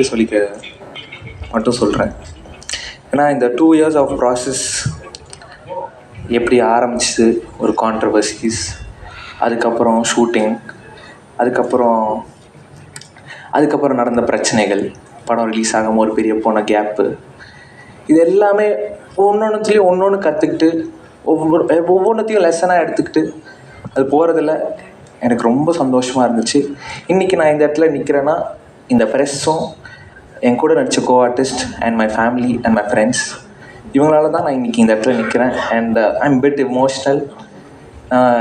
Thank you சொல்லிக்க மட்டும் சொல்கிறேன். ஏன்னா இந்த 2 years ஆஃப் ப்ராசஸ் எப்படி ஆரம்பிச்சு ஒரு கான்ட்ரவர்சிஸ், அதுக்கப்புறம் ஷூட்டிங், அதுக்கப்புறம் நடந்த பிரச்சனைகள், படம் ரிலீஸ் ஆகாமல் ஒரு பெரிய போன கேப்பு, இது எல்லாமே ஒவ்வொன்றுத்துலேயும் ஒன்று கற்றுக்கிட்டு ஒவ்வொன்றுத்தையும் லெசனாக எடுத்துக்கிட்டு அது போகிறதுல எனக்கு ரொம்ப சந்தோஷமாக இருந்துச்சு. இன்றைக்கி நான் இந்த இடத்துல நிற்கிறேன்னா இந்த ப்ரெஸ்ஸும் என் கூட நடித்த artist and my family and my friends இவங்களால தான் நான் இன்றைக்கி இந்த இடத்துல நிற்கிறேன். And I'm bit emotional.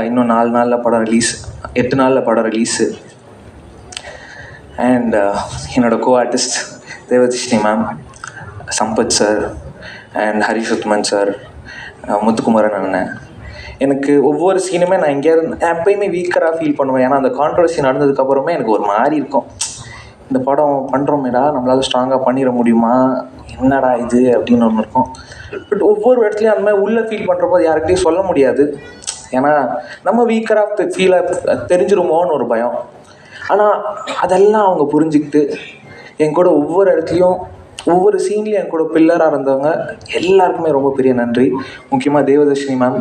இன்னும் 4 நாளில் படம் ரிலீஸ், 8 நாளில் படம் ரிலீஸு. அண்ட் என்னோடய artist Devadarshini ma'am, Sampath sir and Harish Uthaman sir, Muthukumaran அண்ணன், எனக்கு ஒவ்வொரு சீனுமே நான் எங்கேயாவது எப்போயுமே வீக்கராக ஃபீல் பண்ணுவேன். ஏன்னா அந்த கான்ட்ரவர்சி நடந்ததுக்கப்புறமே எனக்கு ஒரு மாதிரி இருக்கும், இந்த படம் பண்ணுறோமேடா நம்மளால் ஸ்ட்ராங்காக பண்ணிட முடியுமா, என்னடா இது அப்படின்னு ஒன்று இருக்கும். பட் ஒவ்வொரு இடத்துலையும் அந்த மாதிரி உள்ளே ஃபீல் பண்ணுறப்போ யார்கிட்டையும் சொல்ல முடியாது. ஏன்னா நம்ம வீக்கராக ஃபீலாக தெரிஞ்சிருமோன்னு ஒரு பயம். ஆனால் அதெல்லாம் அவங்க புரிஞ்சுக்கிட்டு என் கூட ஒவ்வொரு இடத்துலையும் ஒவ்வொரு சீன்லேயும் என் கூட பில்லராக இருந்தவங்க எல்லாருக்குமே ரொம்ப பெரிய நன்றி. முக்கியமாக தேவதர்ஷினி மேம்,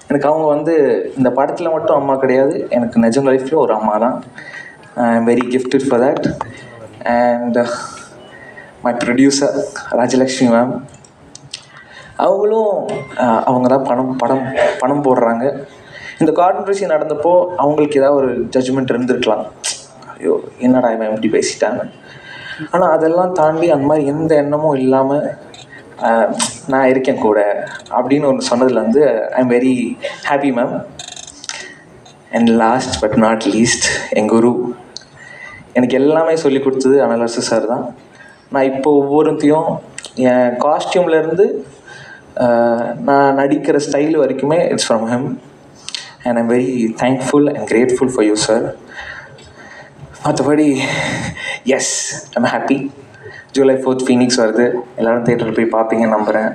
எனக்கு அவங்க இந்த படத்தில் மட்டும் அம்மா கிடையாது, எனக்கு நிஜம் லைஃப்லேயும் ஒரு அம்மா தான். ஐ am very gifted for that. And my producer Rajalakshmi ma'am, அவங்க தான் பணம் போடுறாங்க. இந்த கான்ட்ரவர்சி நடந்தப்போ அவங்களுக்கு ஏதாவது ஒரு ஜட்ஜ்மெண்ட் இருந்திருக்கலாம், ஐயோ என்னடா இவன் எப்படி பேசிட்டாங்க. ஆனால் அதெல்லாம் தாண்டி அந்த மாதிரி எந்த எண்ணமும் இல்லாமல் நான் இருக்கேன் கூட அப்படின்னு ஒன்று சொன்னதுலேருந்து I am very happy ma'am. And last but not least, என் குரு எனக்கு எல்லாமே சொல்லி கொடுத்தது அனலரசு சார் தான். நான் இப்போ ஒவ்வொருத்தையும் என் காஸ்டியூம்லேருந்து நான் நடிக்கிற ஸ்டைல் வரைக்குமே it's from him. And I'm very thankful and grateful for you sir. மற்றபடி yes I'm happy. July 4th Phoenix வருது, எல்லோரும் தியேட்டரில் போய் பார்ப்பீங்கன்னு நம்புகிறேன்.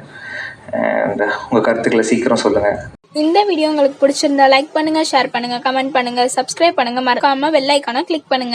அண்ட் உங்கள் கருத்துக்களை சீக்கிரம் சொல்லுங்கள். இந்த வீடியோ உங்களுக்கு பிடிச்சிருந்தா லைக் பண்ணுங்கள், ஷேர் பண்ணுங்கள், கமெண்ட் பண்ணுங்கள், சப்ஸ்கிரைப் பண்ணுங்கள், மறக்காமல் பெல் ஐக்கானை கிளிக் பண்ணுங்கள்.